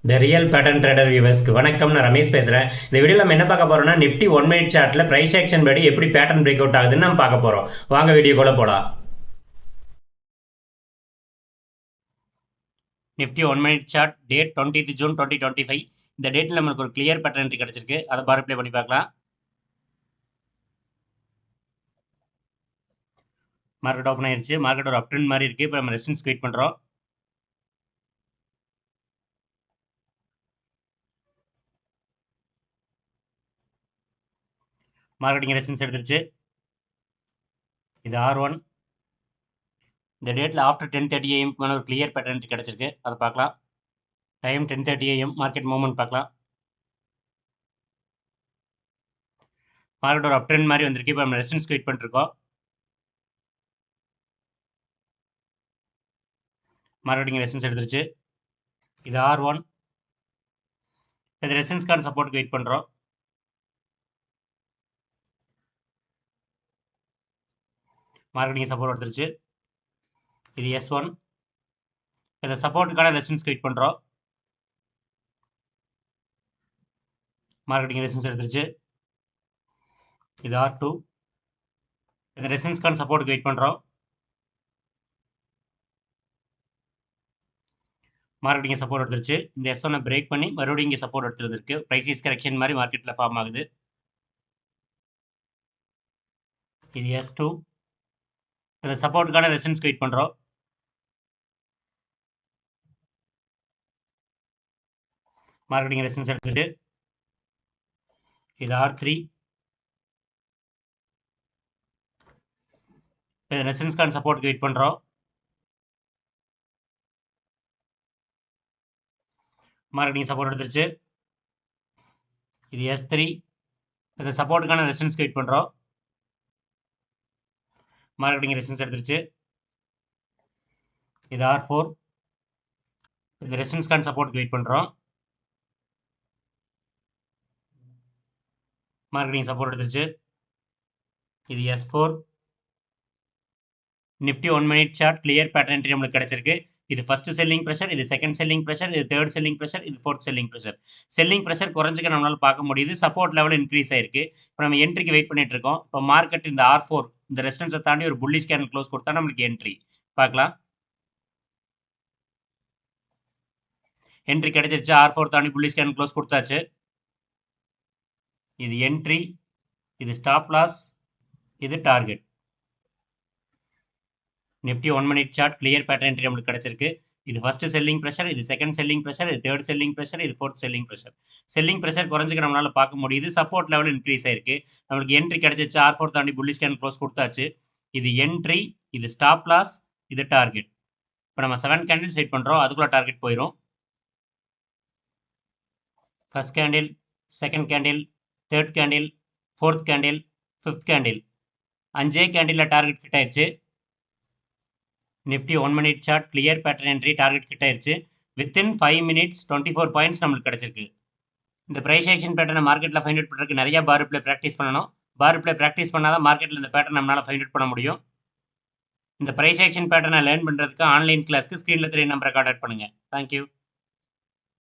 The real pattern trader வியூவர்ஸ்க்கு வணக்கம். நான் ரமேஷ் பேசுகிறேன். இந்த வீடியோ நம்ம என்ன பார்க்க போறோம்னா, நிஃப்டி 1 மினிட் சார்ட்டில் ப்ரைஸ் ஆக்ஷன் படி எப்படி பேட்டர்ன் பிரேக் அவுட் ஆகுதுன்னு நம்ம பார்க்க போகிறோம். வாங்க வீடியோக்குள்ள போகலாம். Nifty 1 minute chart date 20th June 2025. இந்த டேட்டில் நம்மளுக்கு ஒரு கிளியர் பேட்டர்ன் என்ட்ரி கிடச்சிருக்கு. அதை பார் ப்ளே பண்ணி பார்க்கலாம். மார்க்கெட் ஓப்பன் ஆயிருச்சு. மார்க்கெட் ஒரு அப் ட்ரெண்ட் மாதிரி இருக்குது. இப்போ நம்ம ரெசிஸ்டன்ஸ் வெயிட் பண்ணுறோம். மார்க்கெட்டிங் ரெசிஸ்டன்ஸ் எடுத்துருச்சு. இது R1. இந்த டேட்டில் ஆஃப்டர் 10:30 AM ஒரு கிளியர் பேட்டர்ன் என்ட்ரி கிடச்சிருக்கு. அதை பார்க்கலாம். Time 10:30 AM. மார்க்கெட் மூவ்மெண்ட் பார்க்கலாம். மார்க்கெட் ஒரு அப் ட்ரெண்ட் மாதிரி வந்திருக்கு. இப்போ நம்ம ரெசிஸ்டன்ஸ் வெயிட் பண்ணிருக்கோம். மார்க்கெட்டிங் ரெசிஸ்டன்ஸ் எடுத்துருச்சு. இது R1. இது ரெசிஸ்டன்ஸ்க்கான சப்போர்ட்டுக்கு வெயிட் பண்ணுறோம். மார்க்கெட்டிங் சப்போர்ட் எடுத்துருச்சு. இது S1. இந்த சப்போர்ட்டுக்கான ரெசிஸ்டன்ஸ்க்கு வெயிட் பண்ணுறோம். மார்க்கெட்டிங் ரெசிஸ்டன்ஸ் எடுத்துருச்சு. இது R2. இந்த ரெசிஸ்டன்ஸ்க்கான சப்போர்ட்டுக்கு வெயிட் பண்ணுறோம். மார்க்கெட்டிங் சப்போர்ட் எடுத்துருச்சு. இந்த S1 பிரேக் பண்ணி மறுபடியும் இங்கே சப்போர்ட் எடுத்துருக்கு. ப்ரைஸ் கரெக்ஷன் மாதிரி மார்க்கெட்டில் ஃபார்ம் ஆகுது. இது S2. இந்த சப்போர்ட்டுக்கான ரெசிஸ்டன்ஸ்க்கு வெயிட் பண்ணுறோம். மார்க்கெட்டிங் ரெசிஸ்டன்ஸ் எடுத்துருச்சு. இது R3. இப்போ ரெசிஸ்டன்ஸ்க்கான சப்போர்ட்டுக்கு வெயிட் பண்ணுறோம். மார்க்கெட்டிங் சப்போர்ட் எடுத்துருச்சு. இது S3. இந்த சப்போர்ட்டுக்கான ரெசிஸ்டன்ஸ்க்கு வெயிட் பண்ணுறோம். மார்க்கெட்டிங் ரெசிஸ்டன்ஸ் எடுத்துருச்சு. இது R4. இந்த ரெசிஸ்டன்ஸ்க்கான சப்போர்ட்டுக்கு வெயிட் பண்ணுறோம். மார்க்கெட்டிங் சப்போர்ட் எடுத்துருச்சு. இது S4. Nifty 1 minute chart clear pattern entry நம்மளுக்கு கிடைச்சிருக்கு. இது ஃபர்ஸ்ட் செல்லிங் ப்ரெஷர், இது செகண்ட் செல்லிங் ப்ரெஷர், இது தேர்ட் செல்லிங் ப்ரெஷர், இது fourth selling pressure. Selling pressure குறைஞ்சிக்க நம்மளால பார்க்க முடியுது. சப்போர்ட் லெவல் இன்க்ரீஸ் ஆயிருக்கு. இப்போ நம்ம என்ட்ரிக்கு வெயிட் பண்ணிட்டு இருக்கோம். இப்போ மார்க்கெட் இந்த R4 இந்த ரெசிஸ்டன்ஸை தாண்டி ஒரு புல்லிஷ் கேண்டில் க்ளோஸ் கொடுத்தா நம்மளுக்கு என்ட்ரி பார்க்கலாம். என்ட்ரி கிடைச்சிருச்சு. R4 தாண்டி புல்லிஷ் கேண்டில் க்ளோஸ் கொடுத்தாச்சு. இது என்ட்ரி, இது ஸ்டாப் லாஸ், இது target. Nifty 1 minute chart clear pattern entry நம்மளுக்கு கிடைச்சிருக்கு. இது ஃபர்ஸ்ட் செல்லிங் ப்ரெஷர், இது செகண்ட் செல்லிங் ப்ரெஷர், இது தேர்ட் செல்லிங் ப்ரெஷர், இது fourth selling pressure. Selling pressure குறைஞ்சிக்க நம்மளால பார்க்க முடியுது. சப்போர்ட் லெவல் இன்க்ரீஸ் ஆயிருக்கு. நம்மளுக்கு என்ட்ரி கிடைச்சிச்சு. R4 தாண்டி புல்லிஷ் கேண்டில் க்ளோஸ் கொடுத்தாச்சு. இது என்ட்ரி, இது ஸ்டாப் லாஸ், இது டார்கெட். இப்போ நம்ம 7 கேண்டில்ஸ் வெயிட் பண்ணுறோம். அதுக்குள்ள டார்கெட் போயிடும். First candle, second candle, third candle, fourth candle, fifth candle. 5 candle target கிட்ட ஆயிடுச்சு. Nifty 1 minute chart clear pattern entry target கிட்ட ஆயிடுச்சு. வித்தின் 5 மினிட்ஸ் 24 பாயிண்ட்ஸ் நம்மளுக்கு கிடைச்சிருக்கு. இந்த ப்ரைஸ் ஆக்ஷன் பேட்டர்னை மார்க்கெட்டில் ஃபைண்ட் அவுட் பண்ணுறதுக்கு நிறைய பார் ப்ளே ப்ராக்டிஸ் பண்ணணும். பார் ப்ளே ப்ராக்டிஸ் பண்ணால் தான் மார்க்கெட்டில் இந்த பேட்டர்ன் நம்மளால் ஃபைண்ட் அவுட் பண்ண முடியும். இந்த ப்ரைஸ் ஆக்ஷன் பேட்டர்னை லேர்ன் பண்ணுறதுக்கு ஆன்லைன் கிளாஸ்க்கு ஸ்க்ரீனில் 3 நம்பரை கான்டாக்ட் பண்ணுங்கள். தேங்க்யூ.